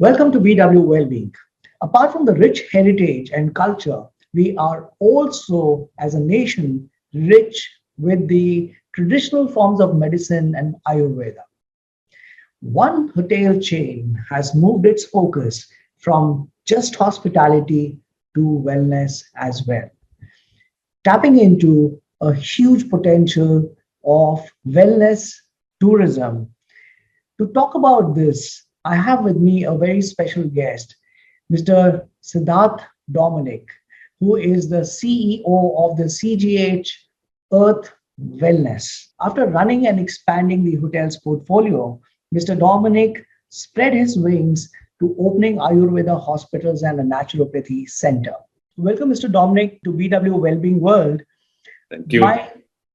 Welcome to BW Wellbeing. Apart from the rich heritage and culture, we are also, as a nation, rich with the traditional forms of medicine and Ayurveda. One hotel chain has moved its focus from just hospitality to wellness as well, tapping into a huge potential of wellness tourism. To talk about this, I have with me a very special guest, Mr. Sidarth Dominic, who is the CEO of the CGH Earth Wellness. After running and expanding the hotel's portfolio, Mr. Dominic spread his wings to opening Ayurveda hospitals and a naturopathy center. Welcome, Mr. Dominic, to BW Wellbeing World. Thank you.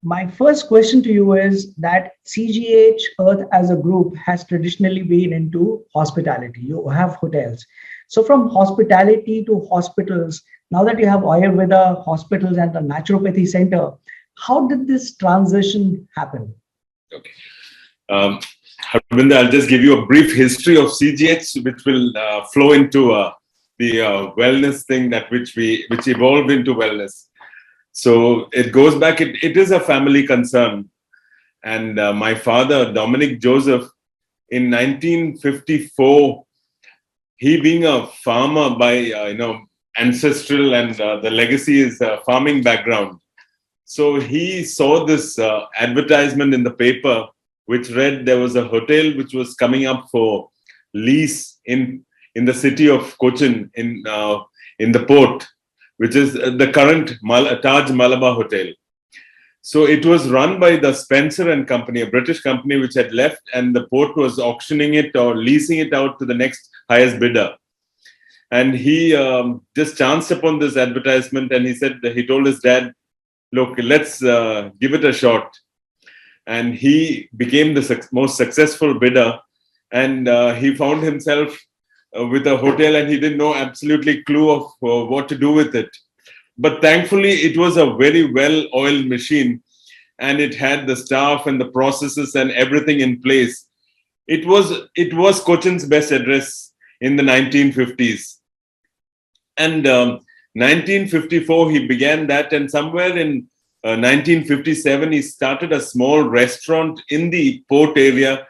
My first question to you is that CGH Earth as a group has traditionally been into hospitality. You have hotels. So from hospitality to hospitals, now that you have Ayurveda hospitals and the naturopathy center, how did this transition happen? Okay. Harbinder, I'll just give you a brief history of CGH, which will flow into the wellness thing which evolved into wellness. So it goes back, it is a family concern. And my father, Dominic Joseph, in 1954, he being a farmer by, ancestral and the legacy is a farming background. So he saw this advertisement in the paper, which read there was a hotel which was coming up for lease in the city of Cochin in the port, which is the current Taj Malabar Hotel. So it was run by the Spencer and Company, a British company which had left, and the port was auctioning it or leasing it out to the next highest bidder. And he just chanced upon this advertisement, and he told his dad, look, let's give it a shot. And he became the most successful bidder, and he found himself with a hotel, and he didn't know absolutely clue of what to do with it. But thankfully, it was a very well-oiled machine, and it had the staff and the processes and everything in place. It was Cochin's best address in the 1950s. And 1954, he began that, and somewhere in 1957, he started a small restaurant in the port area,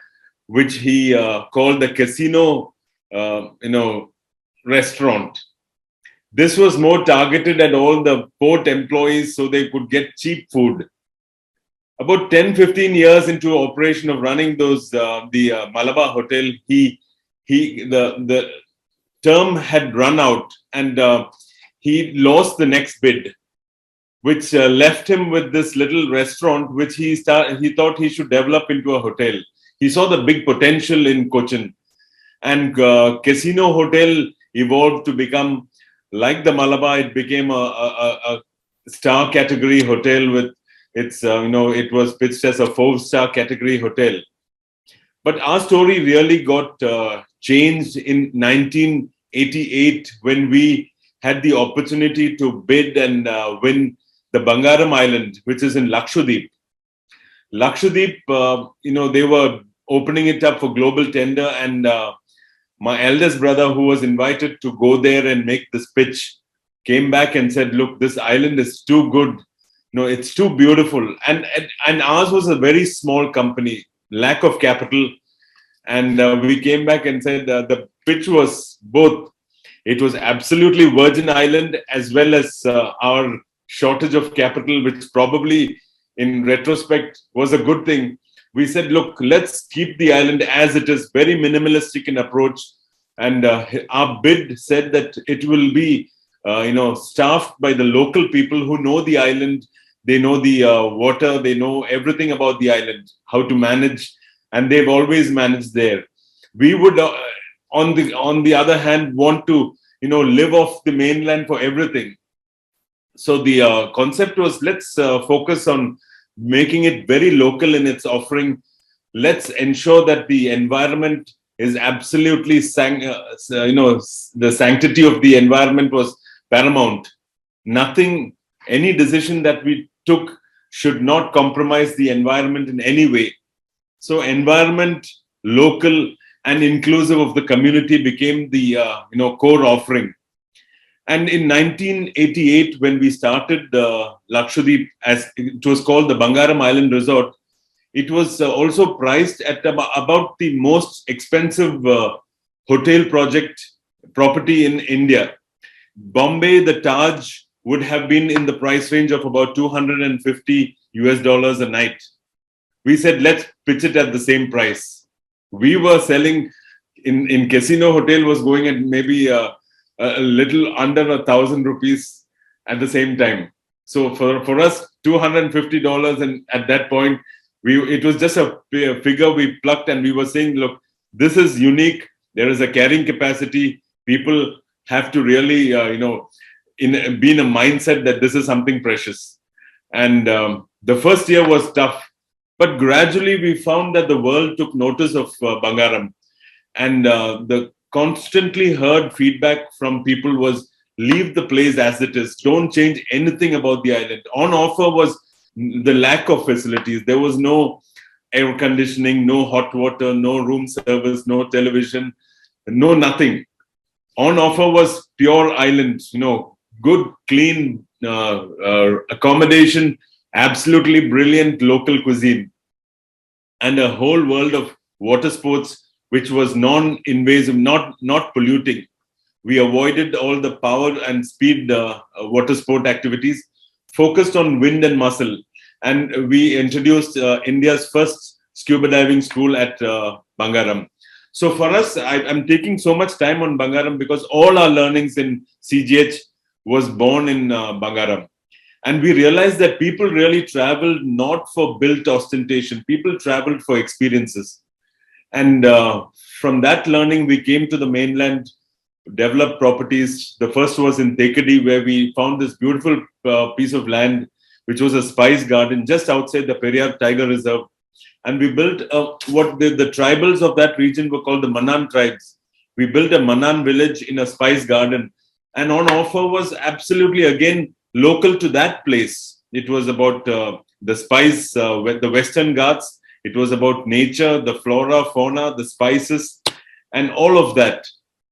which he called the Casino restaurant. This was more targeted at all the port employees so they could get cheap food. About 10-15 years into operation of running the Malabar Hotel, the term had run out, and he lost the next bid, which left him with this little restaurant, which he thought he should develop into a hotel. He saw the big potential in Cochin. And Casino Hotel evolved to become, like the Malabar, it became a star category hotel with it was pitched as a 4-star category hotel. But our story really got changed in 1988 when we had the opportunity to bid and win the Bangaram Island, which is in Lakshadweep. Lakshadweep, they were opening it up for global tender, and my eldest brother, who was invited to go there and make this pitch, came back and said, look, this island is too good. It's too beautiful. And ours was a very small company, lack of capital. And we came back and said the pitch was both. It was absolutely virgin island as well as our shortage of capital, which probably in retrospect was a good thing. We said, look, let's keep the island as it is, very minimalistic in approach. And our bid said that it will be, staffed by the local people who know the island. They know the water. They know everything about the island, how to manage. And they've always managed there. We would, on the other hand, want to, live off the mainland for everything. So the concept was, let's focus on making it very local in its offering. Let's ensure that the environment is absolutely, the sanctity of the environment was paramount. Any decision that we took should not compromise the environment in any way. So environment, local, and inclusive of the community became the core offering. And in 1988, when we started Lakshadweep, as it was called the Bangaram Island Resort, it was also priced at about the most expensive hotel property in India. Bombay, the Taj, would have been in the price range of about $250 a night. We said, let's pitch it at the same price. We were selling in Casino Hotel was going at maybe a little under 1,000 rupees at the same time. So for us, $250, and at that point, it was just a figure we plucked, and we were saying, look, this is unique. There is a carrying capacity. People have to really, be in a mindset that this is something precious. And the first year was tough, but gradually we found that the world took notice of Bangaram, and the constantly heard feedback from people was, leave the place as it is. Don't change anything about the island. On offer was the lack of facilities. There was no air conditioning, no hot water, no room service, no television, no nothing. On offer was pure island, good, clean accommodation, absolutely brilliant local cuisine, and a whole world of water sports, which was non-invasive, not polluting. We avoided all the power and speed water sport activities, focused on wind and muscle. And we introduced India's first scuba diving school at Bangaram. So for us, I'm taking so much time on Bangaram because all our learnings in CGH was born in Bangaram. And we realized that people really traveled not for built ostentation. People traveled for experiences. And from that learning, we came to the mainland, developed properties. The first was in Tekadi, where we found this beautiful piece of land, which was a spice garden just outside the Periyar Tiger Reserve. And we built what the tribals of that region were called the Manan tribes. We built a Manan village in a spice garden. And on offer was absolutely, again, local to that place. It was about the spice, the Western Ghats. It was about nature, the flora, fauna, the spices, and all of that.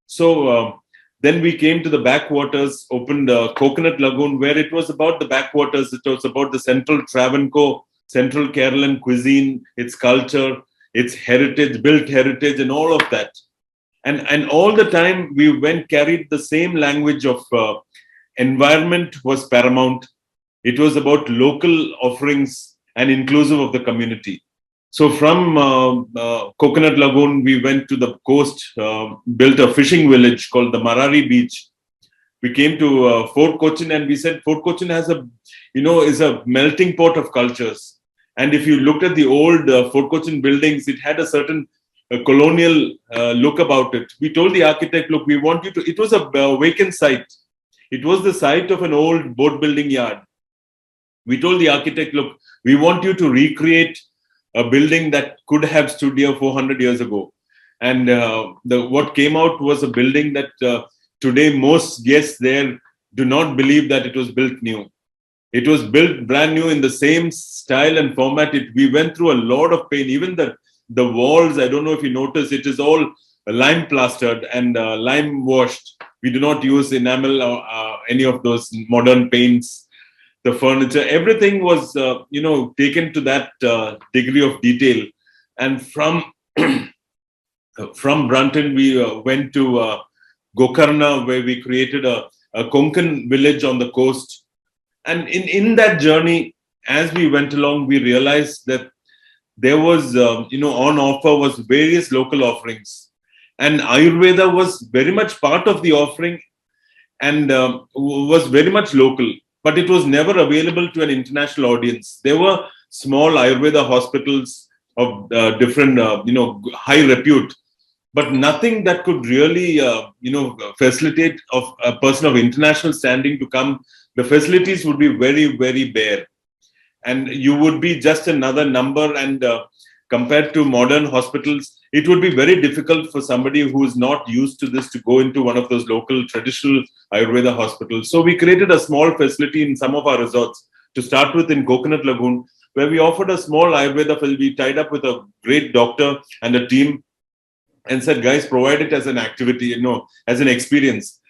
So then we came to the backwaters, opened Coconut Lagoon, where it was about the backwaters. It was about the Central Travancore, Central Kerala cuisine, its culture, its heritage, built heritage, and all of that. And all the time we carried the same language of environment was paramount. It was about local offerings and inclusive of the community. So from Coconut Lagoon, we went to the coast, built a fishing village called the Marari Beach. We came to Fort Cochin, and we said Fort Cochin has is a melting pot of cultures. And if you looked at the old Fort Cochin buildings, it had a certain colonial look about it. We told the architect, look, we want you to, it was a vacant site. It was the site of an old boat building yard. We told the architect, look, we want you to recreate a building that could have stood here 400 years ago. And what came out was a building that today most guests there do not believe that it was built new. It was built brand new in the same style and format. We went through a lot of pain. Even the walls, I don't know if you notice, it is all lime plastered and lime washed. We do not use enamel or any of those modern paints. The furniture, everything was, taken to that degree of detail. And from Brunton, we went to Gokarna, where we created a Konkan village on the coast. And in that journey, as we went along, we realized that there was, on offer was various local offerings. And Ayurveda was very much part of the offering and was very much local. But it was never available to an international audience. There were small Ayurveda hospitals of different, high repute, but nothing that could really, facilitate of a person of international standing to come. The facilities would be very, very bare, and you would be just another number. And compared to modern hospitals, it would be very difficult for somebody who is not used to this to go into one of those local traditional Ayurveda hospitals. So we created a small facility in some of our resorts, to start with in Coconut Lagoon, where we offered a small Ayurveda facility. We tied up with a great doctor and a team, and said, guys, provide it as an activity, as an experience.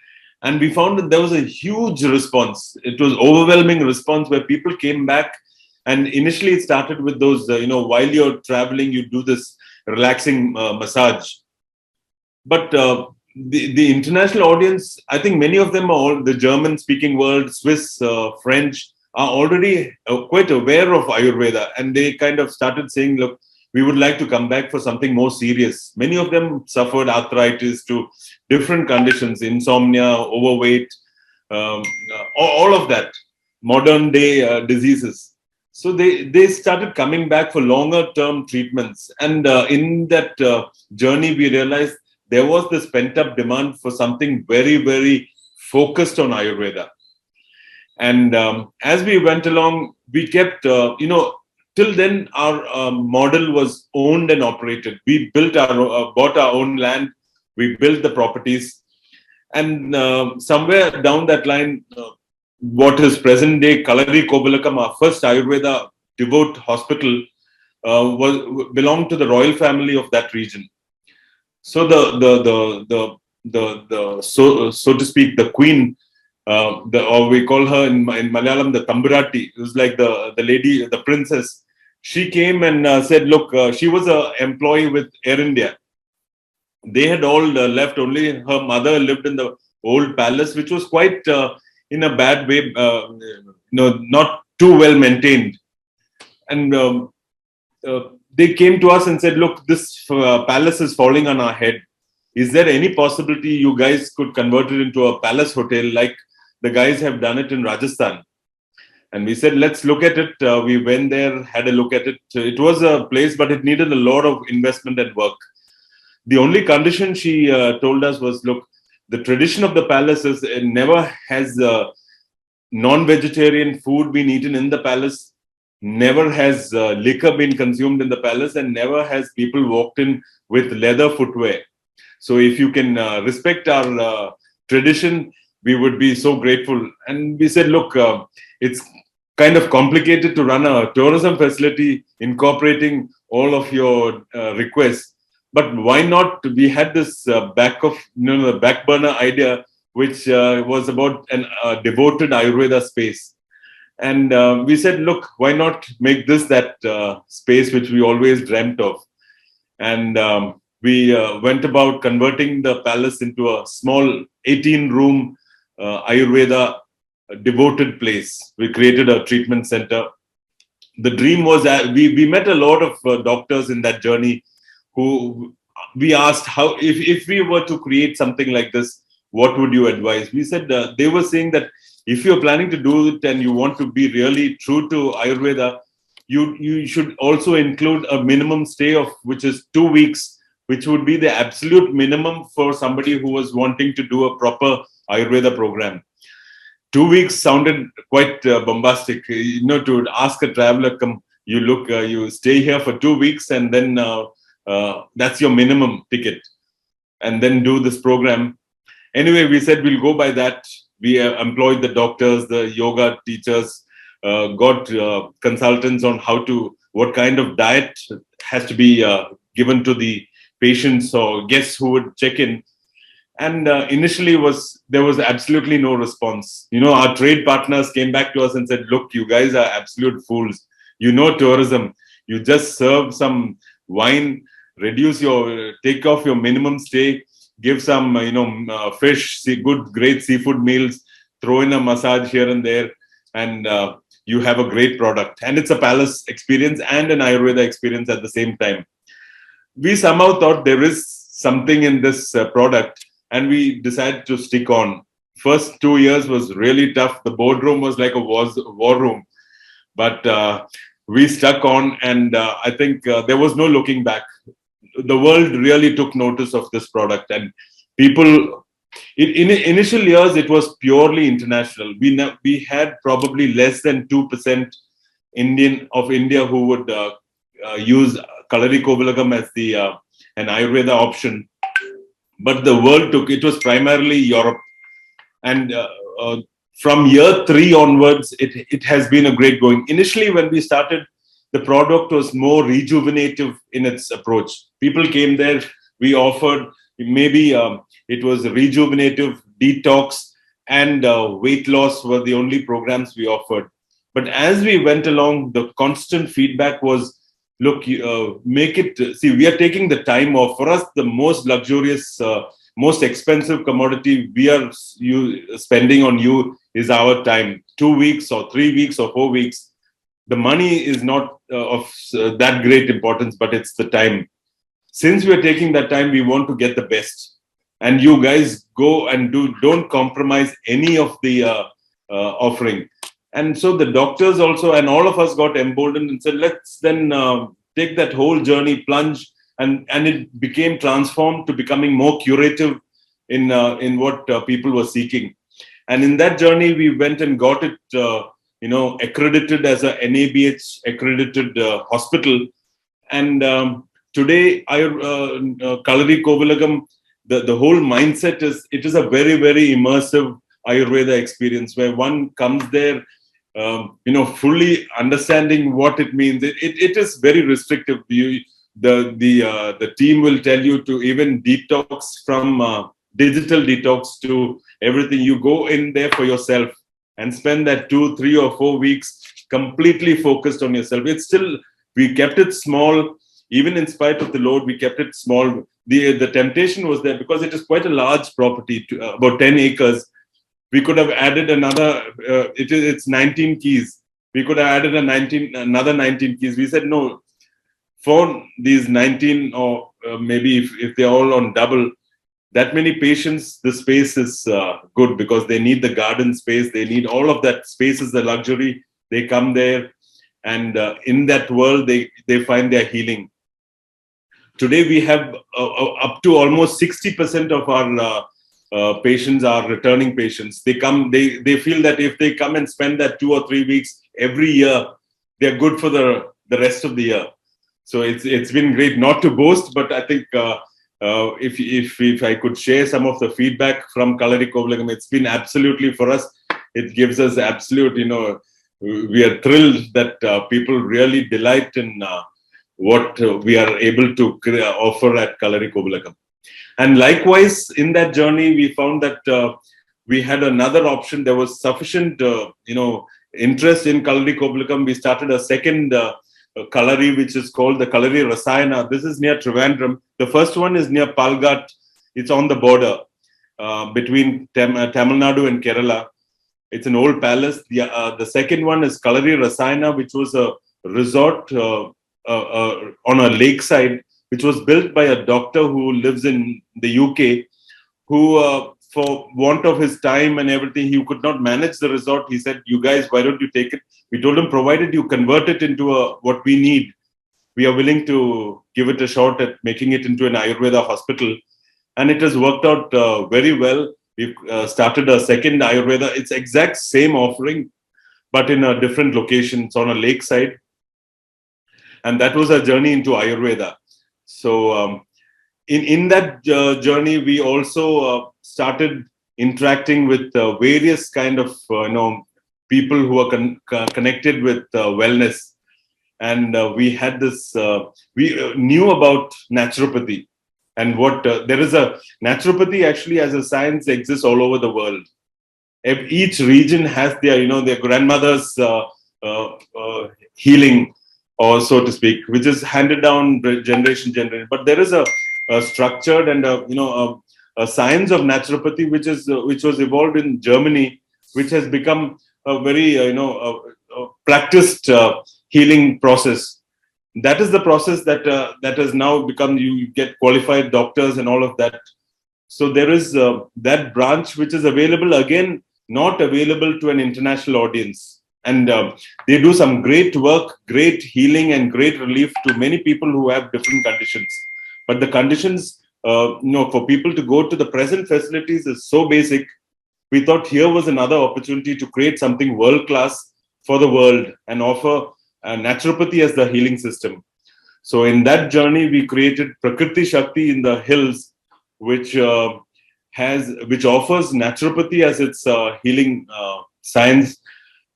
And we found that there was a huge response. It was overwhelming response where people came back. And initially it started with those, while you're traveling, you do this relaxing massage. But the international audience, I think many of them are all the German speaking world, Swiss, French, are already quite aware of Ayurveda. And they kind of started saying, look, we would like to come back for something more serious. Many of them suffered arthritis to different conditions, insomnia, overweight, all of that, modern day diseases. So they started coming back for longer term treatments. And in that journey, we realized there was this pent up demand for something very, very focused on Ayurveda. And as we went along, we kept, till then our model was owned and operated. We bought our own land, we built the properties. And somewhere down that line, what is present day Kalari Kobalakam, our first Ayurveda devote hospital, belonged to the royal family of that region. So so to speak, the queen, or we call her in Malayalam the Tambirati. It was like the lady, the princess. She came and said, look, she was an employee with Air India. They had all left. Only her mother lived in the old palace, which was quite in a bad way, not too well maintained. And they came to us and said, look, this palace is falling on our head. Is there any possibility you guys could convert it into a palace hotel like the guys have done it in Rajasthan? And we said, let's look at it. We went there, had a look at it. It was a place, but it needed a lot of investment and work. The only condition she told us was, look, the tradition of the palace is never has non-vegetarian food been eaten in the palace, never has liquor been consumed in the palace, and never has people walked in with leather footwear. So if you can respect our tradition, we would be so grateful. And we said, look, it's kind of complicated to run a tourism facility incorporating all of your requests. But why not? We had this the back burner idea, which was about a devoted Ayurveda space. And we said, look, why not make this that space which we always dreamt of? And we went about converting the palace into a small 18-room Ayurveda devoted place. We created a treatment center. The dream was that we met a lot of doctors in that journey who we asked how, if we were to create something like this, what would you advise? We said, they were saying that if you're planning to do it and you want to be really true to Ayurveda, you should also include a minimum stay of which is 2 weeks, which would be the absolute minimum for somebody who was wanting to do a proper Ayurveda program. 2 weeks sounded quite bombastic. To ask a traveler, come, you stay here for 2 weeks and then that's your minimum ticket, and then do this program. Anyway, we said we'll go by that. We employed the doctors, the yoga teachers, got consultants on what kind of diet has to be given to the patients or guests who would check in. And initially there was absolutely no response. Our trade partners came back to us and said, look, you guys are absolute fools. Tourism, you just serve some wine, take off your minimum stay, give some, fish, great seafood meals, throw in a massage here and there, and you have a great product. And it's a palace experience and an Ayurveda experience at the same time. We somehow thought there is something in this product, and we decided to stick on. First 2 years was really tough. The boardroom was like a war room, but we stuck on, and I think there was no looking back. The world really took notice of this product, and people, in initial years, it was purely international. We had probably less than 2% of India who would use Kalari Kobalagam as an Ayurveda option. But the world it was primarily Europe. And from year 3 onwards, it has been a great going. Initially, when we started, the product was more rejuvenative in its approach. People came there we offered. Maybe it was rejuvenative, detox, and weight loss were the only programs we offered. But as we went along, the constant feedback was, look, make it, see, we are taking the time off. For us, the most luxurious, most expensive commodity we are spending on you is our time. 2 weeks or 3 weeks or 4 weeks. The money is not of that great importance, but it's the time. Since we're taking that time, we want to get the best. And you guys go and don't compromise any of the offering. And so the doctors also, and all of us got emboldened and said, let's then take that whole journey, plunge, and it became transformed to becoming more curative in what people were seeking. And in that journey, we went and got it, accredited as a NABH accredited hospital. And today, Kalari Kovilagam, the whole mindset is, it is a very, very immersive Ayurveda experience where one comes there, fully understanding what it means. It is very restrictive. The team will tell you to even detox from digital detox to everything. You go in there for yourself and spend that 2, 3, or 4 weeks completely focused on yourself. It's still, we kept it small, even in spite of the load. We kept it small. The temptation was there because it is quite a large property, about 10 acres. We could have added another, it's 19 keys. We could have added another 19 keys. We said, no, for these 19, or maybe if they're all on double, that many patients, the space is good because they need the garden space. They need all of that space is the luxury. They come there and in that world, they find their healing. Today, we have up to almost 60% of our patients are returning patients. They come, they feel that if they come and spend that 2 or 3 weeks every year, they're good for the rest of the year. So it's been great. Not to boast, but I think if I could share some of the feedback from Kalari Kovilagam, it's been absolutely, for us, it gives us absolute, we are thrilled that people really delight in what we are able to offer at Kalari Kovilagam. And likewise, in that journey, we found that we had another option. There was sufficient, interest in Kalari Kovilagam. We started a second Kalari, which is called the Kalari Rasayana. This is near Trivandrum. The first one is near Palghat. It's on the border between Tamil Nadu and Kerala. It's an old palace. The second one is Kalari Rasayana, which was a resort on a lakeside, which was built by a doctor who lives in the UK, who, for want of his time and everything, he could not manage the resort. He said, you guys, why don't you take it? We told him, provided you convert it into what we need, we are willing to give it a shot at making it into an Ayurveda hospital. And it has worked out very well. We've started a second Ayurveda. It's exact same offering, but in a different location. It's on a lakeside. And that was our journey into Ayurveda. So in that journey, we also started interacting with various kind of people who are connected with wellness. And we had this, we knew about naturopathy and what there is a naturopathy actually as a science exists all over the world. Each region has their grandmother's healing, or so to speak, which is handed down generation to generation. But there is a structured and a science of naturopathy which was evolved in Germany, which has become a very practiced healing process. That is the process that has now become, you get qualified doctors and all of that. So there is that branch which is available, again, not available to an international audience. And they do some great work, great healing, and great relief to many people who have different conditions. But the conditions, for people to go to the present facilities is so basic. We thought here was another opportunity to create something world-class for the world and offer naturopathy as the healing system. So in that journey, we created Prakriti Shakti in the hills, which offers naturopathy as its healing science.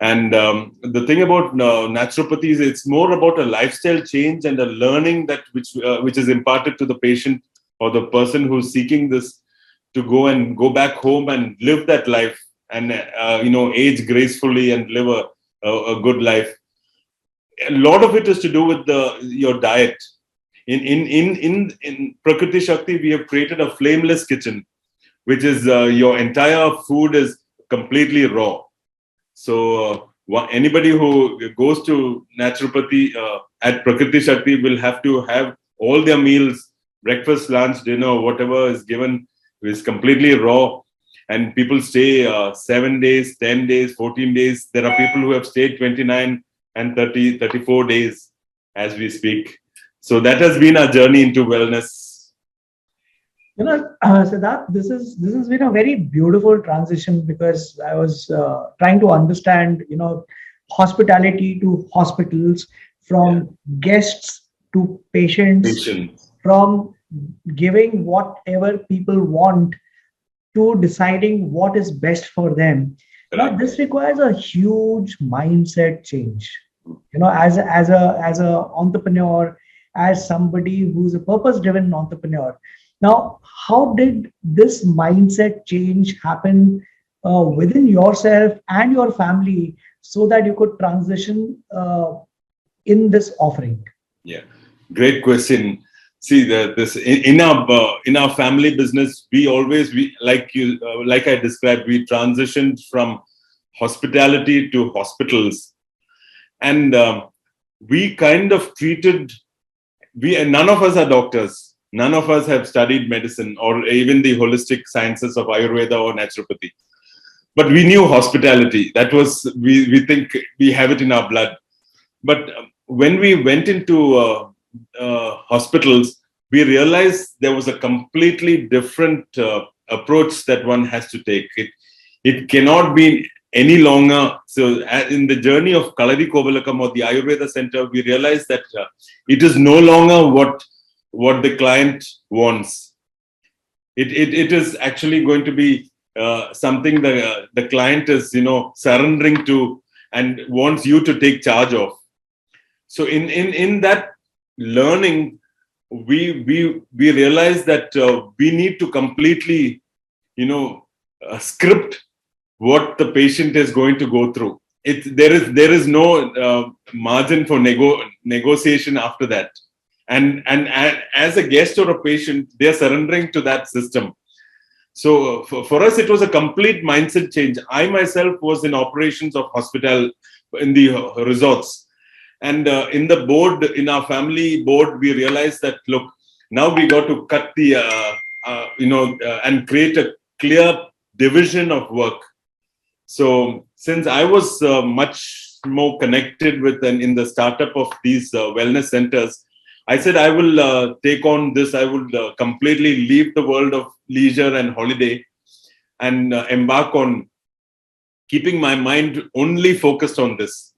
And the thing about naturopathy is it's more about a lifestyle change and a learning that which is imparted to the patient or the person who's seeking this to go back home and live that life and age gracefully and live a good life. A lot of it is to do with your diet. In Prakriti Shakti, we have created a flameless kitchen, which is your entire food is completely raw. So anybody who goes to naturopathy at Prakriti Shakti will have to have all their meals, breakfast, lunch, dinner, whatever is given is completely raw. And people stay 7 days, 10 days, 14 days. There are people who have stayed 29 and 30, 34 days as we speak. So that has been our journey into wellness. Siddharth, this has been a very beautiful transition, because I was trying to understand, hospitality to hospitals, from guests to patients, Patience. from giving whatever people want to deciding what is best for them. Now, Correct. this requires a huge mindset change. As a entrepreneur, as somebody who's a purpose-driven entrepreneur. Now, how did this mindset change happen within yourself and your family, so that you could transition in this offering? Yeah, great question. See, this in our family business, we like I described, we transitioned from hospitality to hospitals, and we kind of treated none of us are doctors. None of us have studied medicine or even the holistic sciences of Ayurveda or naturopathy. But we knew hospitality. That was, we think we have it in our blood. But when we went into hospitals, we realized there was a completely different approach that one has to take. It cannot be any longer. So in the journey of Kalari Kovalakam or the Ayurveda Center, we realized that it is no longer what the client wants. It is actually going to be something that the client is surrendering to and wants you to take charge of. So in that learning, we realize that we need to completely script what the patient is going to go through. There is no margin for negotiation after that. And as a guest or a patient, they are surrendering to that system. So for us, it was a complete mindset change. I myself was in operations of hospital in the resorts. And in the board, in our family board, we realized that, look, now we got to cut the, and create a clear division of work. So since I was much more connected with in the startup of these wellness centers, I said, I will take on this. I would completely leave the world of leisure and holiday and embark on keeping my mind only focused on this.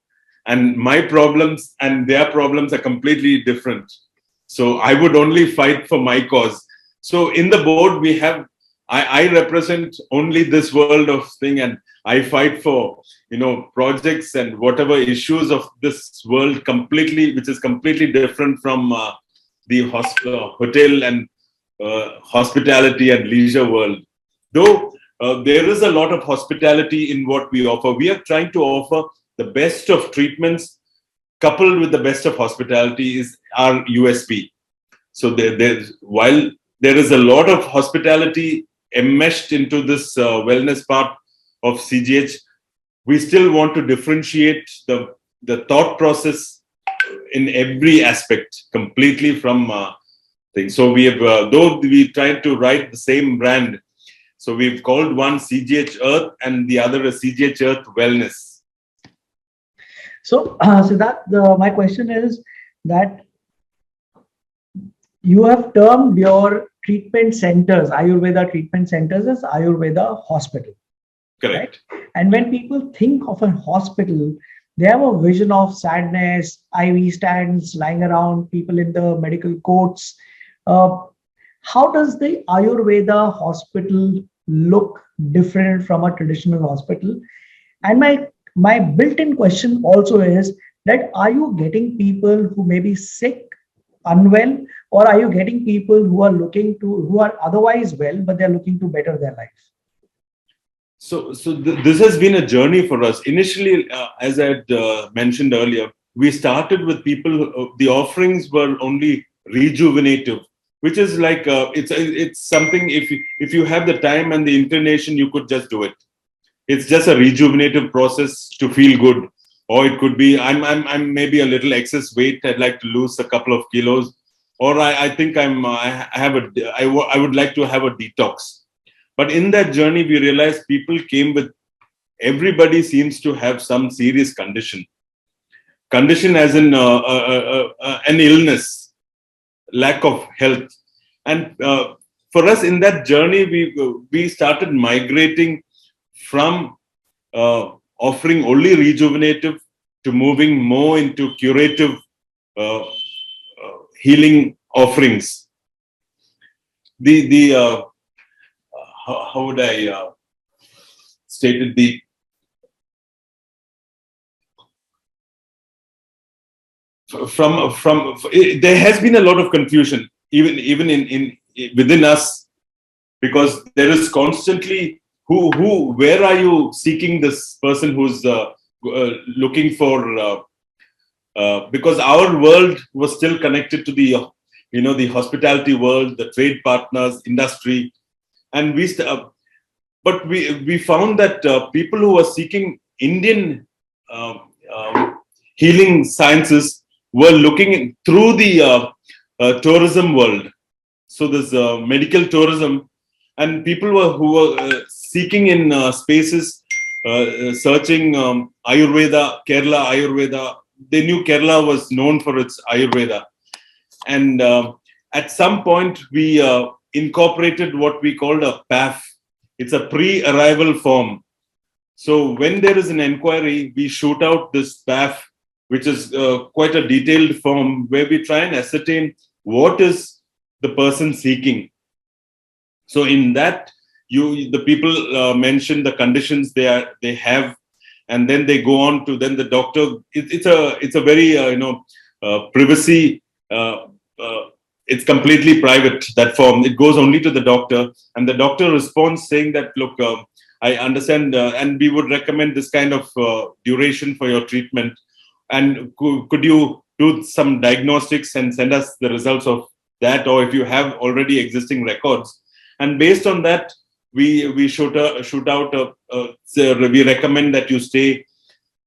And my problems and their problems are completely different. So I would only fight for my cause. So in the board, we have, I represent only this world of thing, and I fight for, projects and whatever issues of this world completely, which is completely different from the hotel and hospitality and leisure world. Though there is a lot of hospitality in what we offer. We are trying to offer the best of treatments coupled with the best of hospitality is our USP. So while there is a lot of hospitality enmeshed into this wellness part of CGH, we still want to differentiate the thought process in every aspect completely from things. So we have, though we tried to write the same brand, so we've called one CGH Earth and the other is CGH Earth Wellness. So, Siddharth, my question is that you have termed your treatment centers, Ayurveda treatment centers, as Ayurveda hospital. Correct. Right? And when people think of a hospital, they have a vision of sadness, IV stands lying around, people in the medical coats. How does the Ayurveda hospital look different from a traditional hospital? And my built-in question also is that, are you getting people who may be sick, unwell, or are you getting people who are who are otherwise well, but they're looking to better their life? This has been a journey for us. Initially, as I had mentioned earlier, we started with people. The offerings were only rejuvenative, which is like it's something. If you have the time and the inclination, you could just do it. It's just a rejuvenative process to feel good. Or it could be I'm maybe a little excess weight. I'd like to lose a couple of kilos, or I think I would like to have a detox. But in that journey, we realized people came with, everybody seems to have some serious condition as in an illness, lack of health. And for us in that journey, we started migrating from offering only rejuvenative to moving more into curative healing offerings. How would I state it? There has been a lot of confusion even in within us, because there is constantly where are you seeking this person who's looking for because our world was still connected to the hospitality world, the trade partners, industry, and but we found that people who were seeking Indian healing sciences were looking through the tourism world. So there's medical tourism, and people who were seeking in spaces, searching Ayurveda, Kerala Ayurveda. They knew Kerala was known for its Ayurveda. And at some point, we incorporated what we called a PAF. It's a pre-arrival form. So when there is an inquiry, we shoot out this PAF, which is quite a detailed form where we try and ascertain what is the person seeking. So in that, the people mention the conditions they have, and then they go on to then the doctor. It's a very privacy. It's completely private, that form. It goes only to the doctor, and the doctor responds saying that, look, I understand, and we would recommend this kind of duration for your treatment. And could you do some diagnostics and send us the results of that, or if you have already existing records. And based on that, we shoot out we recommend that you stay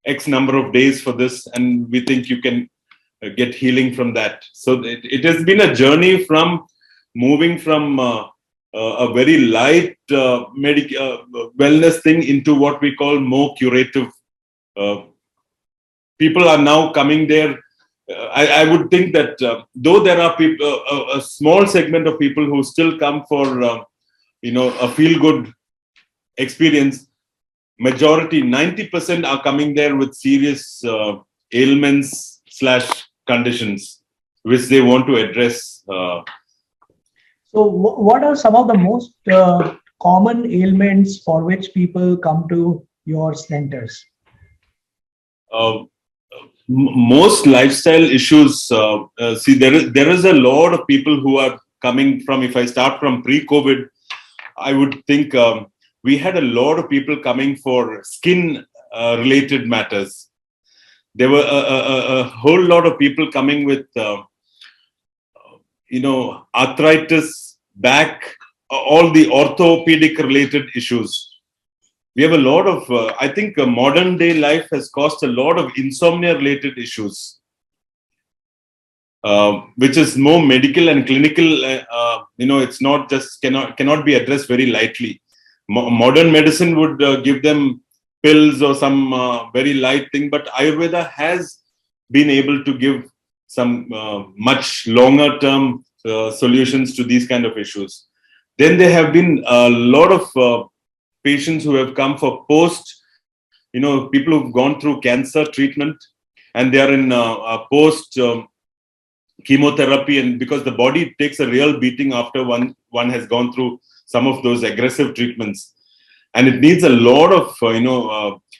X number of days for this, and we think you can get healing from that. So it has been a journey from moving from a very light wellness thing into what we call more curative. People are now coming there. I would think that though there are people, a small segment of people who still come for a feel-good experience, majority, 90% are coming there with serious ailments / conditions which they want to address. So what are some of the most common ailments for which people come to your centers? Most lifestyle issues. See, there is a lot of people who are coming from, if I start from pre-COVID, I would think we had a lot of people coming for skin related matters. There were a whole lot of people coming with, arthritis, back, all the orthopedic related issues. We have a lot of, I think modern day life has caused a lot of insomnia related issues, which is more medical and clinical. It's not just, cannot be addressed very lightly. Modern medicine would give them pills or some very light thing, but Ayurveda has been able to give some much longer term solutions to these kind of issues. Then there have been a lot of patients who have come for people who've gone through cancer treatment, and they are in post chemotherapy, and because the body takes a real beating after one has gone through some of those aggressive treatments, and it needs a lot of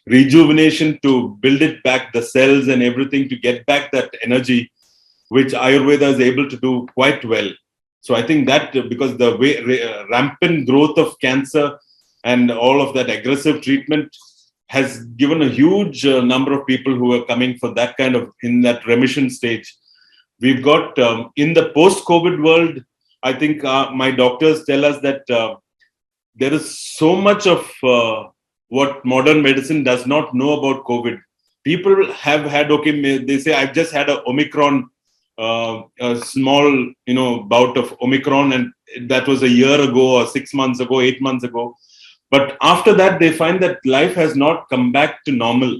rejuvenation to build it back, the cells and everything, to get back that energy. which Ayurveda is able to do quite well. So I think that because the rampant growth of cancer and all of that aggressive treatment has given a huge number of people who are coming for that kind of in that remission stage. We've got in the post-COVID world, I think my doctors tell us that there is so much of what modern medicine does not know about COVID. People have had, they say, I've just had a Omicron, a small, bout of Omicron, and that was a year ago or 6 months ago, 8 months ago. But after that, they find that life has not come back to normal.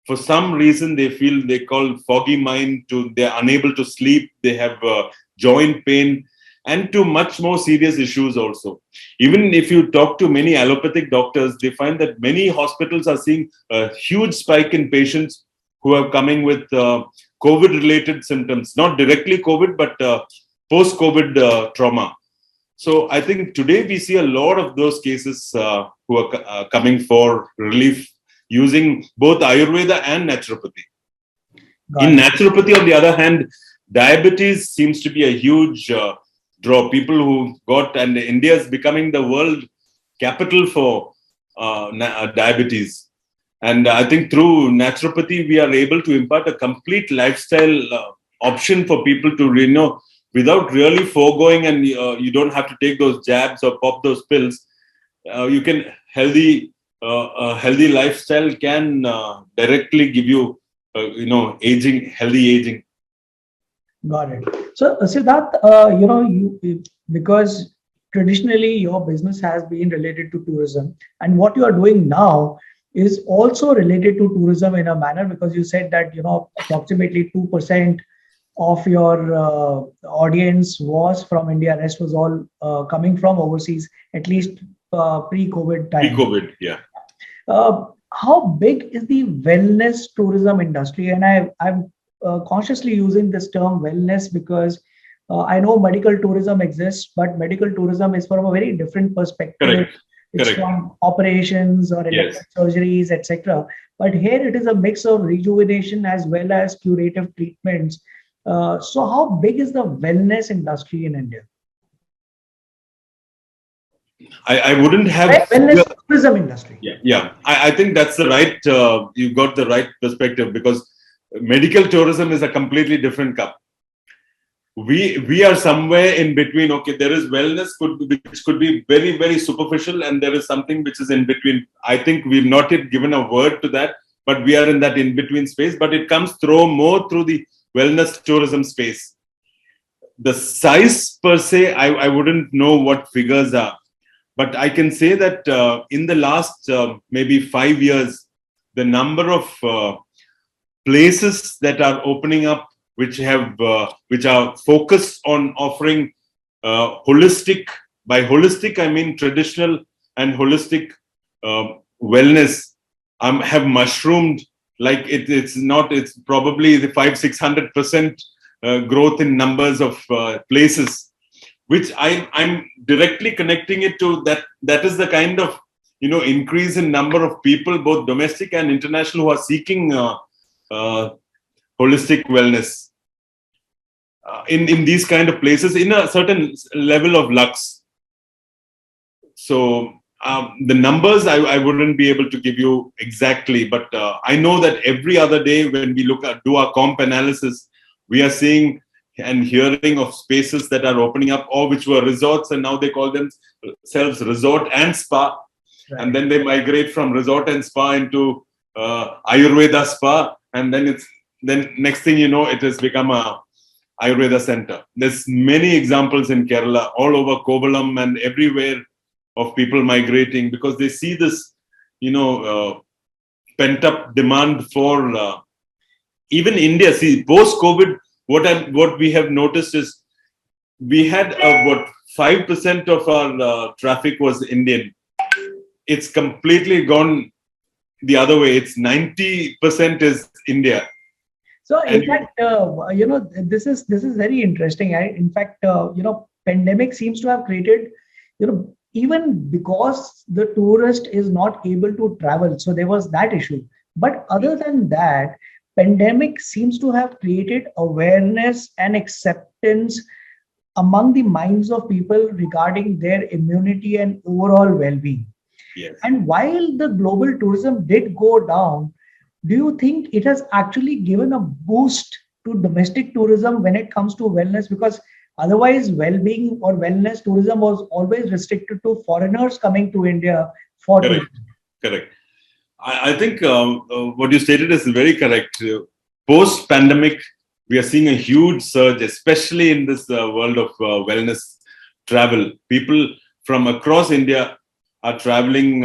For some reason, they call foggy mind, they're unable to sleep, they have joint pain, and to much more serious issues also. Even if you talk to many allopathic doctors, they find that many hospitals are seeing a huge spike in patients who are coming with COVID-related symptoms, not directly COVID, but post-COVID trauma. So I think today we see a lot of those cases who are coming for relief using both Ayurveda and naturopathy. In naturopathy, on the other hand, diabetes seems to be a huge draw. People who got, and India is becoming the world capital for diabetes. And I think through naturopathy, we are able to impart a complete lifestyle option for people to, without really foregoing, and you don't have to take those jabs or pop those pills. You can a healthy lifestyle can directly give you, healthy aging. Got it. So, Siddharth, because traditionally your business has been related to tourism, and what you are doing now is also related to tourism in a manner, because you said that, approximately 2% of your audience was from India, rest was all coming from overseas, at least pre-COVID time. Pre-COVID, yeah. How big is the wellness tourism industry? And I'm consciously using this term wellness because I know medical tourism exists, but medical tourism is from a very different perspective. Correct. It's from operations or elective surgeries, etc. But here it is a mix of rejuvenation as well as curative treatments. So how big is the wellness industry in India? I wouldn't have wellness tourism industry. Yeah. I think that's the right. You've got the right perspective, because medical tourism is a completely different cup. We are somewhere in between. Okay, there is wellness, which could be very, very superficial, and there is something which is in between. I think we've not yet given a word to that, but we are in that in between space. But it comes more through the wellness tourism space. The size per se, I wouldn't know what figures are, but I can say that in the last maybe 5 years, the number of places that are opening up, which are focused on offering holistic. By holistic, I mean traditional and holistic wellness. Have mushroomed like it's probably the 500-600% growth in numbers of places, which I'm directly connecting it to that is the kind of increase in number of people, both domestic and international, who are seeking holistic wellness in these kind of places in a certain level of lux. So the numbers I wouldn't be able to give you exactly, but I know that every other day when we do our comp analysis, we are seeing and hearing of spaces that are opening up, or which were resorts, and now they call themselves resort and spa. Right. And then they migrate from resort and spa into Ayurveda spa, and then next thing you know, it has become a Ayurveda center. There's many examples in Kerala, all over Kovalam and everywhere, of people migrating because they see this, pent-up demand for even India. See, post-COVID, what we have noticed is we had 5% of our traffic was Indian. It's completely gone the other way. It's 90% is India. So in fact, this is very interesting. In fact, pandemic seems to have created, even because the tourist is not able to travel. So there was that issue. But other than that, pandemic seems to have created awareness and acceptance among the minds of people regarding their immunity and overall well-being. Yes. And while the global tourism did go down, do you think it has actually given a boost to domestic tourism when it comes to wellness? Because otherwise, well-being or wellness tourism was always restricted to foreigners coming to India for Correct. tourism. Correct. I think what you stated is very correct. Post pandemic, we are seeing a huge surge, especially in this world of wellness travel. People from across India are traveling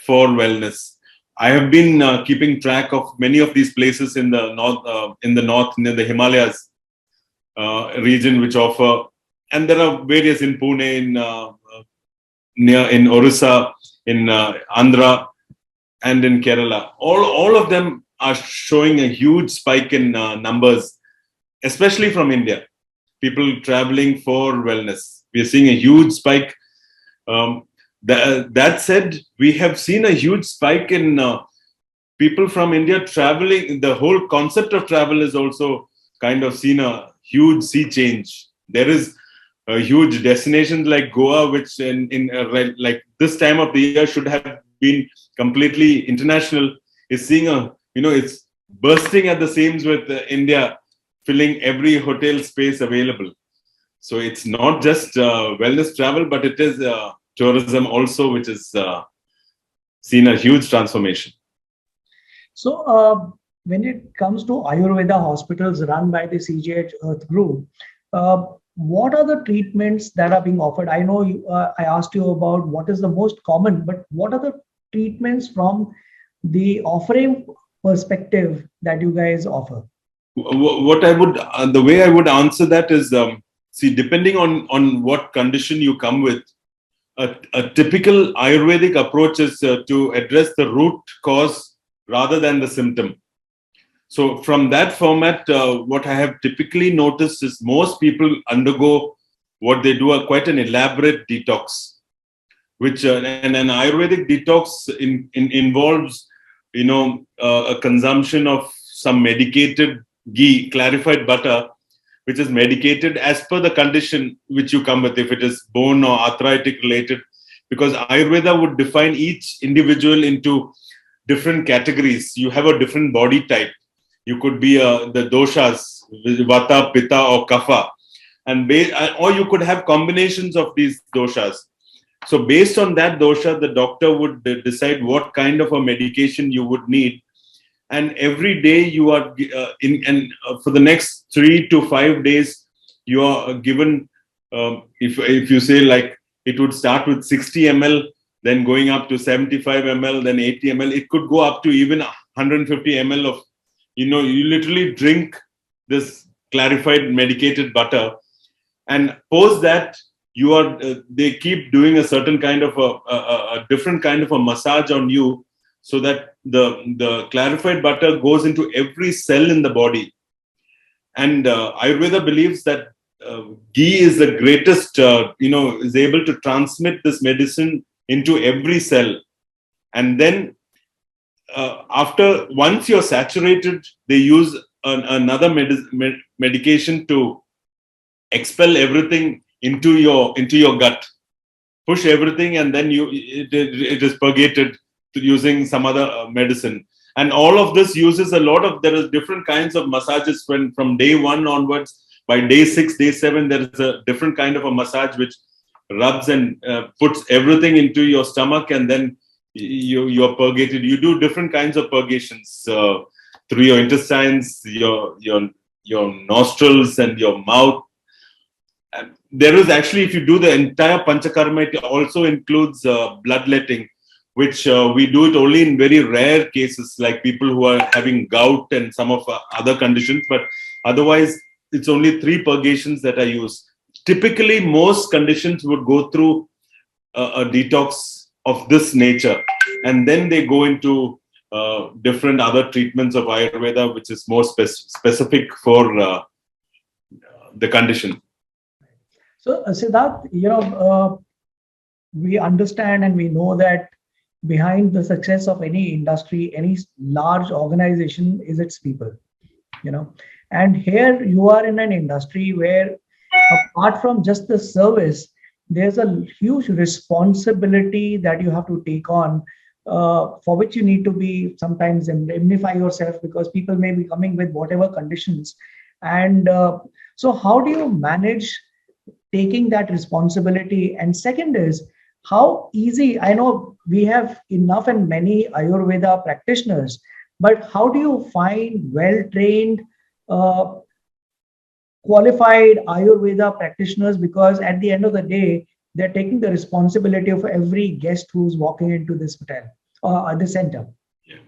for wellness. I have been keeping track of many of these places in the north near the Himalayas region, which offer, and there are various in Pune, in Orissa, in Andhra, and in Kerala. All of them are showing a huge spike in numbers, especially from India. People traveling for wellness. We are seeing a huge spike. That said, we have seen a huge spike in people from India traveling. The whole concept of travel is also kind of seen a huge sea change. There is a huge destinations like Goa, which like this time of the year should have been completely international, is seeing it's bursting at the seams with India filling every hotel space available. So it's not just wellness travel, but it is tourism also, which has seen a huge transformation. So, when it comes to Ayurveda hospitals run by the CGH Earth Group, what are the treatments that are being offered? I know I asked you about what is the most common, but what are the treatments from the offering perspective that you guys offer? What I would, the way I would answer that is, see, depending on what condition you come with, a typical Ayurvedic approach is to address the root cause rather than the symptom. So from that format, what I have typically noticed is most people undergo what they do, quite an elaborate detox, which and an Ayurvedic detox involves, a consumption of some medicated ghee, clarified butter, which is medicated as per the condition which you come with, if it is bone or arthritic related, because Ayurveda would define each individual into different categories. You have a different body type. You could be the doshas, vata, pitta, or kapha, or you could have combinations of these doshas. So based on that dosha, the doctor would decide what kind of a medication you would need. And every day you are for the next 3 to 5 days, you are given, if you say, like, it would start with 60 ml, then going up to 75 ml, then 80 ml. It could go up to even 150 ml of, you literally drink this clarified medicated butter. And post that, they keep doing a certain kind of a different kind of a massage on you, so that the clarified butter goes into every cell in the body. And Ayurveda believes that ghee is the greatest, is able to transmit this medicine into every cell. And then once you're saturated, they use another medication to expel everything into your gut, push everything, and then it is purgated using some other medicine. And all of this uses there is different kinds of massages from day 1 onwards. By day 6, day 7, there is a different kind of a massage which rubs and puts everything into your stomach, and then you're purgated. You do different kinds of purgations through your intestines, your nostrils, and your mouth. And there is actually, if you do the entire panchakarma, it also includes bloodletting, which we do it only in very rare cases, like people who are having gout and some of other conditions. But otherwise, it's only 3 purgations that I use. Typically, most conditions would go through a detox of this nature, and then they go into different other treatments of Ayurveda, which is more specific for the condition. So, Siddharth, we understand and we know that behind the success of any industry, any large organization, is its people. you know and here you are in an industry where, apart from just the service, there's a huge responsibility that you have to take on, for which you need to be sometimes indemnify yourself, because people may be coming with whatever conditions. And so how do you manage taking that responsibility? And second is, how easy, I know we have enough and many Ayurveda practitioners, but how do you find well trained, uh, qualified Ayurveda practitioners? Because at the end of the day, they're taking the responsibility of every guest who's walking into this hotel or the center. Yeah,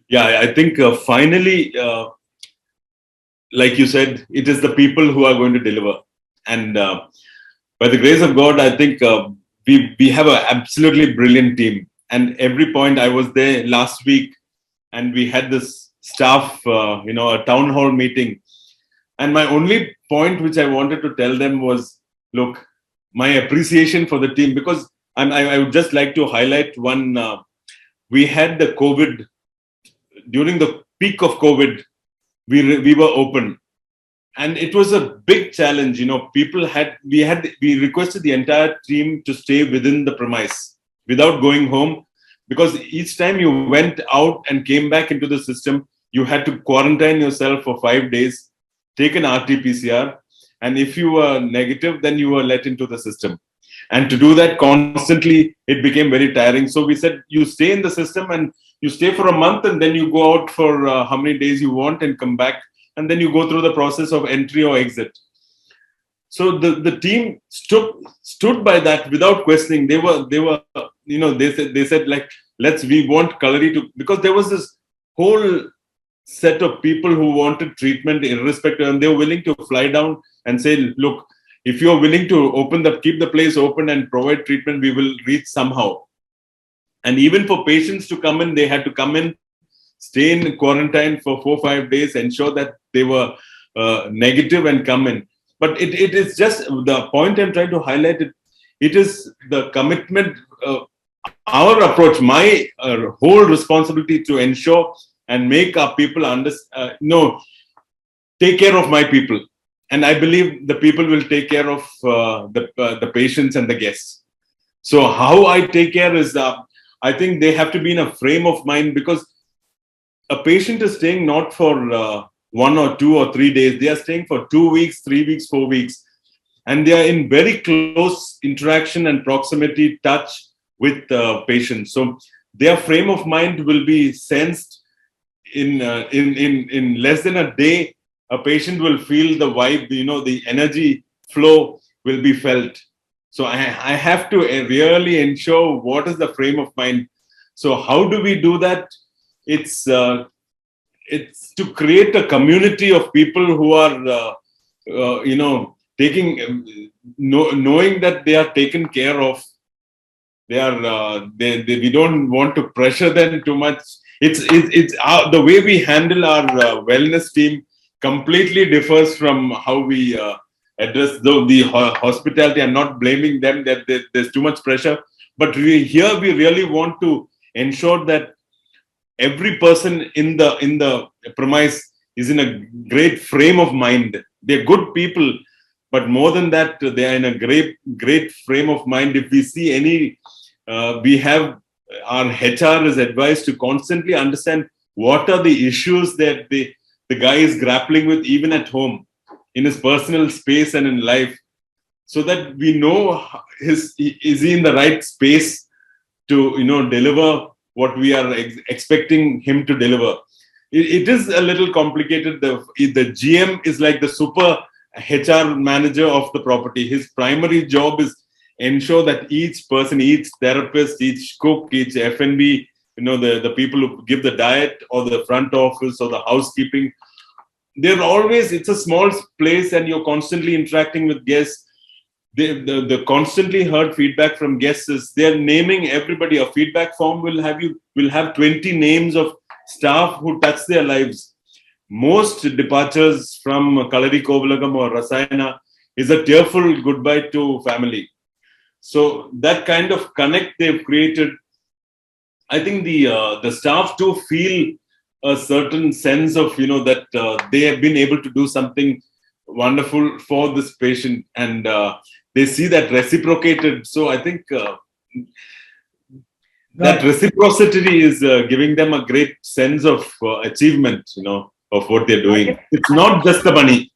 yeah. I think finally, like you said, it is the people who are going to deliver. And by the grace of God, I think we have an absolutely brilliant team. And every point, I was there last week, and we had this staff, a town hall meeting. And my only point which I wanted to tell them was, look, my appreciation for the team, because I would just like to highlight one. We had the COVID, during the peak of COVID, we were open, and it was a big challenge. We requested the entire team to stay within the premise without going home, because each time you went out and came back into the system, you had to quarantine yourself for 5 days, take an RT-PCR, and if you were negative, then you were let into the system. And to do that constantly, it became very tiring. So we said, you stay in the system and you stay for a month, and then you go out for how many days you want and come back, and then you go through the process of entry or exit. So the team stood by that without questioning. They said like, we want Kalari to, because there was this whole set of people who wanted treatment irrespective, and they were willing to fly down and say, look, if you're willing to keep the place open and provide treatment, we will reach somehow. And even for patients to come in, they had to come in, stay in quarantine for 4-5 days, ensure that they were negative and come in. But it is just the point I'm trying to highlight. It is the commitment, our approach, my whole responsibility to ensure and make our people take care of my people. And I believe the people will take care of the patients and the guests. So how I take care is, I think they have to be in a frame of mind, because a patient is staying not for 1 or 2 or 3 days. They are staying for 2 weeks, 3 weeks, 4 weeks. And they are in very close interaction and proximity touch with patients. So their frame of mind will be sensed in less than a day. A patient will feel the vibe, the energy flow will be felt. So I have to really ensure what is the frame of mind. So how do we do that? It's to create a community of people who are, knowing that they are taken care of. We don't want to pressure them too much. It's the way we handle our wellness team completely differs from how we address the hospitality. I'm not blaming them that there's too much pressure, but we really want to ensure that every person in the premise is in a great frame of mind. They're good people, but more than that, they are in a great frame of mind. If we see any, we have our HR is advised to constantly understand what are the issues that the guy is grappling with, even at home, in his personal space and in life, so that we know is he in the right space to deliver what we are expecting him to deliver. It is a little complicated. The GM is like the super HR manager of the property. His primary job is ensure that each person, each therapist, each cook, each F&B, the people who give the diet, or the front office, or the housekeeping, it's a small place, and you're constantly interacting with guests. The constantly heard feedback from guests is they're naming everybody. A feedback form will have 20 names of staff who touch their lives. Most departures from Kalari Kovalagam or Rasayana is a tearful goodbye to family. So that kind of connect they've created, I think the staff too feel a certain sense of that they have been able to do something wonderful for this patient, and they see that reciprocated. So I think that Right. reciprocity is giving them a great sense of achievement, of what they're I doing. can, It's I can not just the money.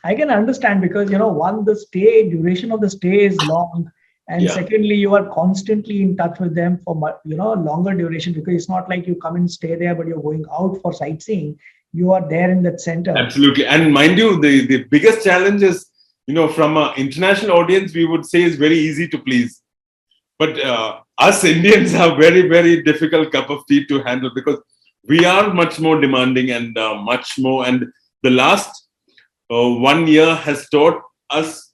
I can understand because one, the stay duration of the stay is long, and Yeah, secondly, you are constantly in touch with them for longer duration, because it's not like you come and stay there, but you're going out for sightseeing. You are there in that center. absolutely. And mind you, the biggest challenge is, from an international audience, we would say is very easy to please. But us Indians are very, very difficult cup of tea to handle, because we are much more demanding and much more. And the last 1 year has taught us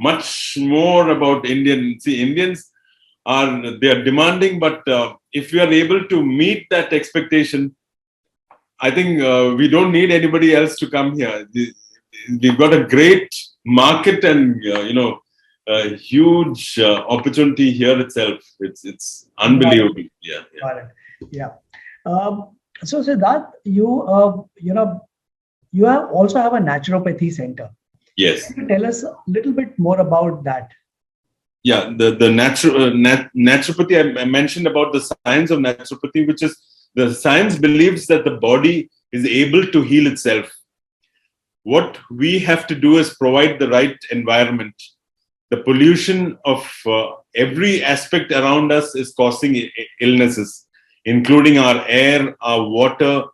much more about Indian. See, Indians they are demanding, but if we are able to meet that expectation, I think we don't need anybody else to come here. We've got a great market and a huge opportunity here itself. It's Got it. unbelievable. Yeah, yeah. Got it. Yeah. So Siddharth, you have also have a naturopathy center. Yes. Can you tell us a little bit more about that? Yeah, the naturopathy I mentioned about the science of naturopathy, which is the science believes that the body is able to heal itself. What we have to do is provide the right environment. The pollution of every aspect around us is causing illnesses, including our air, our water,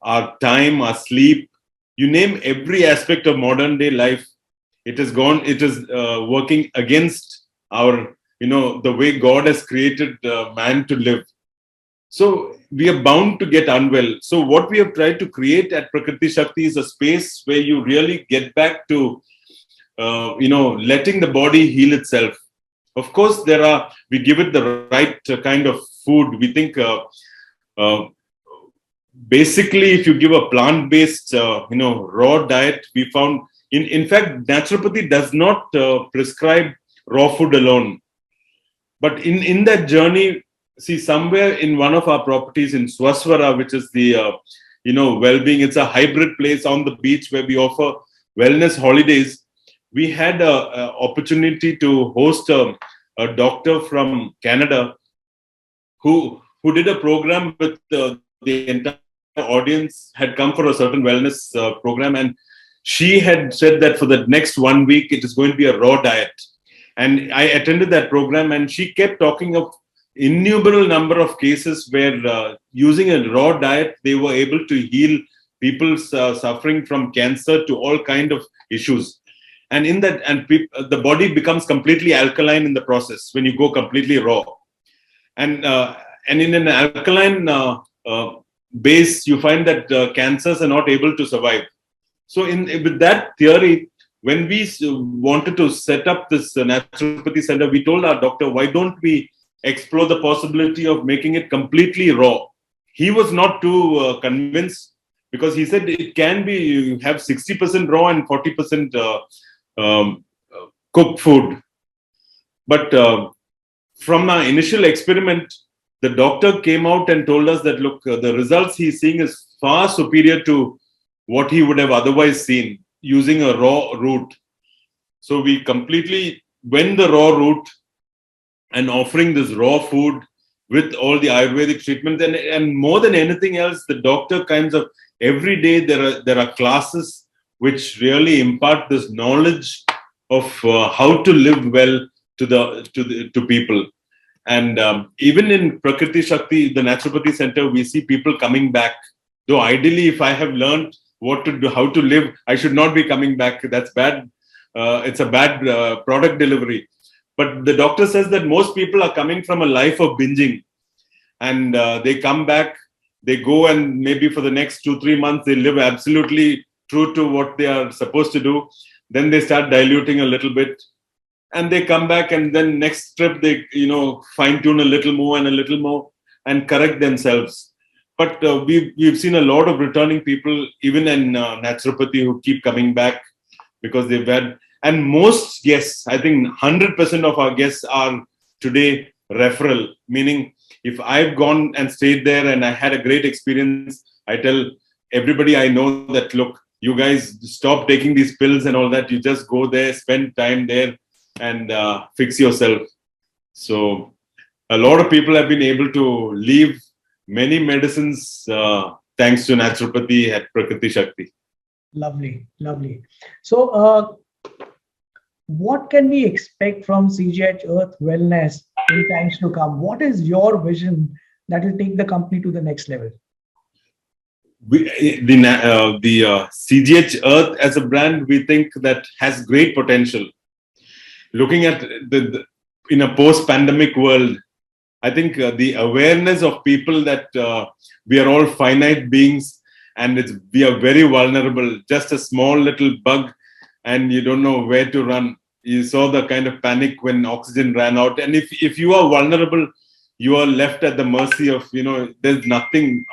our time, our sleep. You name every aspect of modern day life, it is gone. It is working against our, the way God has created man to live. So we are bound to get unwell. So what we have tried to create at Prakriti Shakti is a space where you really get back to letting the body heal itself. Of course, we give it the right kind of food. We think uh, basically, if you give a plant-based, raw diet, we found in fact, naturopathy does not prescribe raw food alone. But in that journey, see, somewhere in one of our properties in Swaswara, which is the well-being, it's a hybrid place on the beach where we offer wellness holidays. We had a opportunity to host a doctor from Canada who did a program with the entire audience had come for a certain wellness program, and she had said that for the next 1 week it is going to be a raw diet. And I attended that program, and she kept talking of innumerable number of cases where using a raw diet they were able to heal people suffering from cancer to all kind of issues. And in that, and the body becomes completely alkaline in the process when you go completely raw. And in an alkaline base, you find that cancers are not able to survive. So with that theory, when we wanted to set up this naturopathy center, we told our doctor, why don't we explore the possibility of making it completely raw? He was not too convinced, because he said it can be, you have 60% raw and 40% cooked food. But from our initial experiment, the doctor came out and told us that, look, the results he's seeing is far superior to what he would have otherwise seen using a raw route. So we completely went the raw route and offering this raw food with all the Ayurvedic treatments. And more than anything else, the doctor kinds of, every day there are classes which really impart this knowledge of how to live well to people. And even in Prakriti Shakti, the Naturopathy Center, we see people coming back. Though ideally, if I have learned what to do, how to live, I should not be coming back. That's bad. It's a bad product delivery. But the doctor says that most people are coming from a life of binging, and they come back, they go, and maybe for the next 2-3 months, they live absolutely true to what they are supposed to do. Then they start diluting a little bit, and they come back, and then next trip they fine tune a little more and correct themselves. But we've seen a lot of returning people, even in naturopathy, who keep coming back because they've had. And most guests, I think 100% of our guests are today referral, meaning If I've gone and stayed there and I had a great experience, I tell everybody I know that, look, you guys stop taking these pills and all that. You just go there, spend time there, and fix yourself. So a lot of people have been able to leave many medicines thanks to naturopathy at Prakriti Shakti. Lovely, lovely. So, what can we expect from CGH Earth Wellness in times to come? What is your vision that will take the company to the next level? The CGH Earth as a brand, we think that has great potential. Looking at in a post-pandemic world, I think the awareness of people that we are all finite beings and we are very vulnerable. Just a small little bug and you don't know where to run. You saw the kind of panic when oxygen ran out. And if you are vulnerable, you are left at the mercy of, there's nothing,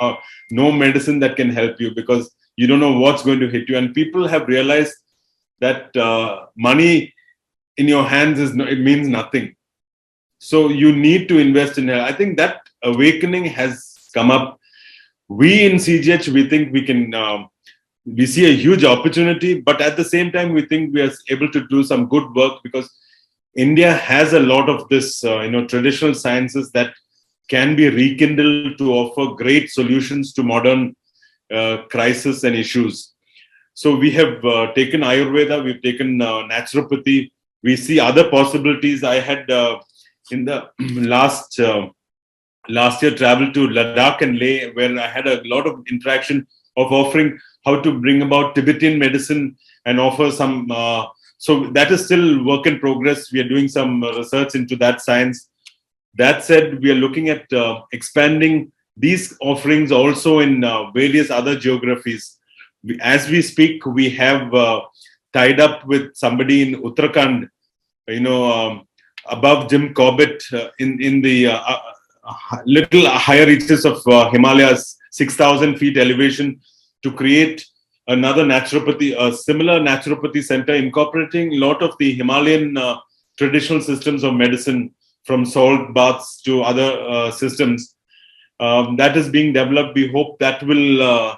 no medicine that can help you because you don't know what's going to hit you. And people have realized that money in your hands it means nothing. So you need to invest in health. I think that awakening has come up. We in CGH, we think we see a huge opportunity, but at the same time, we think we are able to do some good work because India has a lot of this, traditional sciences that can be rekindled to offer great solutions to modern crises and issues. So we have taken Ayurveda, we've taken naturopathy. We see other possibilities. I had in the last year traveled to Ladakh and Leh, where I had a lot of interaction of offering how to bring about Tibetan medicine and offer some. So that is still work in progress. We are doing some research into that science. That said, we are looking at expanding these offerings also in various other geographies. As we speak, we have tied up with somebody in Uttarakhand, above Jim Corbett in the little higher reaches of Himalayas, 6,000 feet elevation, to create another naturopathy, a similar naturopathy center incorporating a lot of the Himalayan traditional systems of medicine, from salt baths to other systems. That is being developed. We hope that will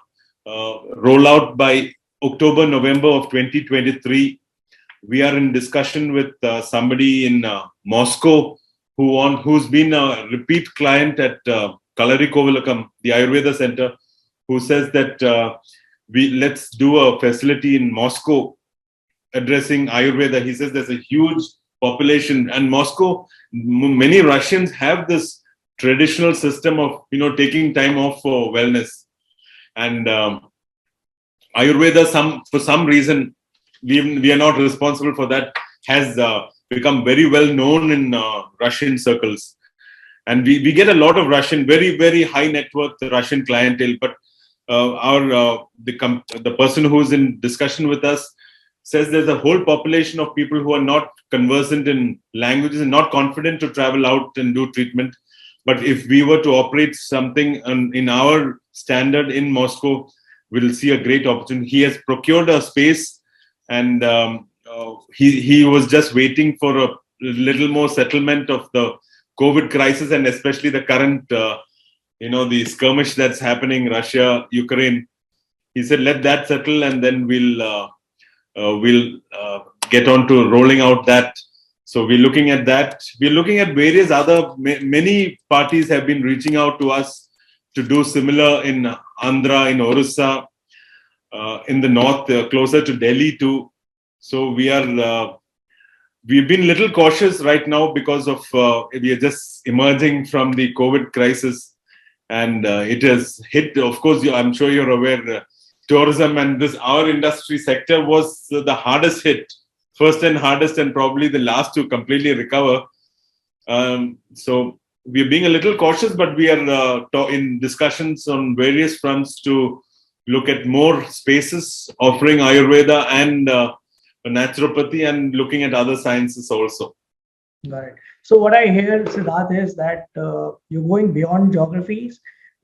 roll out by October, November of 2023. We are in discussion with somebody in Moscow who's been a repeat client at Kalari Kovilakam, the Ayurveda Center, who says that let's do a facility in Moscow addressing Ayurveda. He says there's a huge population, and Moscow, many Russians have this traditional system of taking time off for wellness, and Ayurveda, for some reason, we are not responsible for that, has become very well known in Russian circles. And we get a lot of Russian, very, very high net worth Russian clientele. But the person who's in discussion with us says there's a whole population of people who are not conversant in languages and not confident to travel out and do treatment. But if we were to operate something in our standard in Moscow, we'll see a great opportunity. He has procured a space, and he was just waiting for a little more settlement of the COVID crisis, and especially the current, the skirmish that's happening, Russia, Ukraine. He said, let that settle, and then we'll get on to rolling out that. So we're looking at that. We're looking at various other, many parties have been reaching out to us to do similar in Andhra, in Orissa, in the north, closer to Delhi too. So we've been a little cautious right now because of we are just emerging from the COVID crisis, and it has hit. Of course, I'm sure you're aware. Tourism and our industry sector was the hardest hit, first and hardest, and probably the last to completely recover. So we're being a little cautious, but we are in discussions on various fronts to look at more spaces offering Ayurveda and naturopathy, and looking at other sciences also. Got it. So what I hear, Siddharth, is that you're going beyond geographies,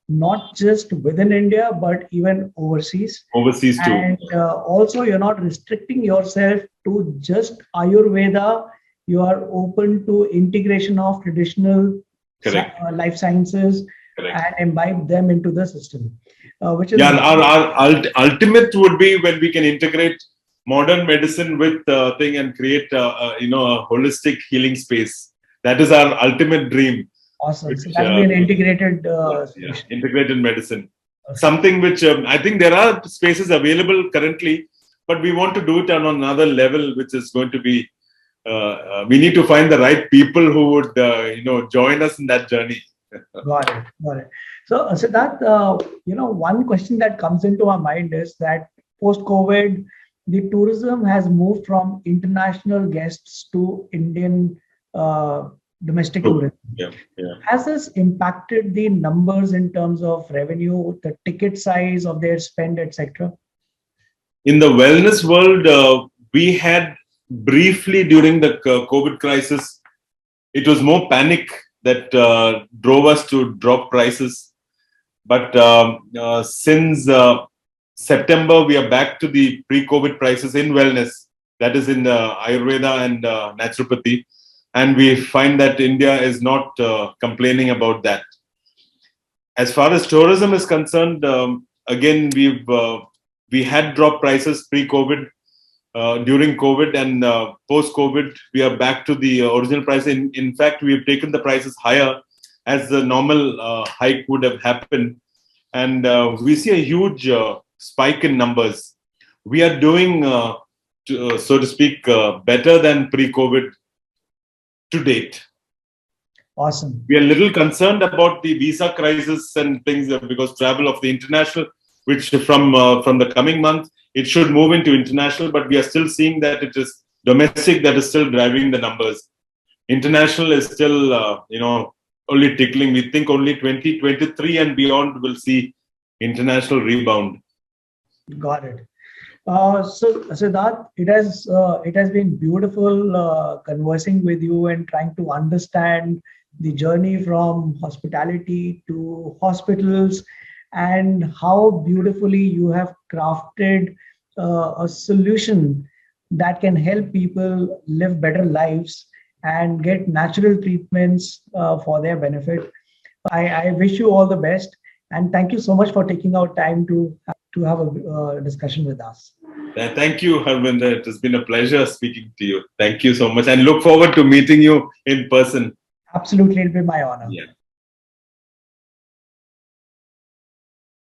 not just within India, but even overseas. Overseas too. And also, you're not restricting yourself to just Ayurveda. You are open to integration of traditional Correct. life sciences Correct. and imbibe them into the system, which is Yeah, our ultimate would be when we can integrate modern medicine with thing and create a holistic healing space. That is our ultimate dream. awesome. Which So that'll be an integrated yeah, solution. integrated medicine. Okay. Something which I think there are spaces available currently, but we want to do it on another level, which is going to be. We need to find the right people who would join us in that journey. Got it. Got it. So, Siddharth, one question that comes into our mind is that post-COVID, the tourism has moved from international guests to Indian uh, domestic tourism. Yeah, yeah. Has this impacted the numbers in terms of revenue, the ticket size of their spend, etc.? In the wellness world, we had briefly during the COVID crisis, it was more panic that drove us to drop prices. But since September, we are back to the pre-COVID prices in wellness, that is in Ayurveda and naturopathy. And we find that India is not complaining about that. As far as tourism is concerned, again, we had dropped prices pre-COVID. During COVID and post-COVID, we are back to the original price. In fact, we have taken the prices higher as the normal hike would have happened. And we see a huge spike in numbers. We are doing, so to speak, better than pre-COVID to date. Awesome. We are a little concerned about the visa crisis and things because travel of the international, which from the coming month, it should move into international, but we are still seeing that it is domestic that is still driving the numbers. International is still, only tickling. We think only 2023 and beyond will see international rebound. Got it. So Siddharth, it has been beautiful conversing with you and trying to understand the journey from hospitality to hospitals and how beautifully you have crafted a solution that can help people live better lives and get natural treatments for their benefit. I wish you all the best and thank you so much for taking out time to have a discussion with us. Thank you, Harbinder. It has been a pleasure speaking to you. Thank you so much and look forward to meeting you in person. Absolutely, it'll be my honor. Yeah.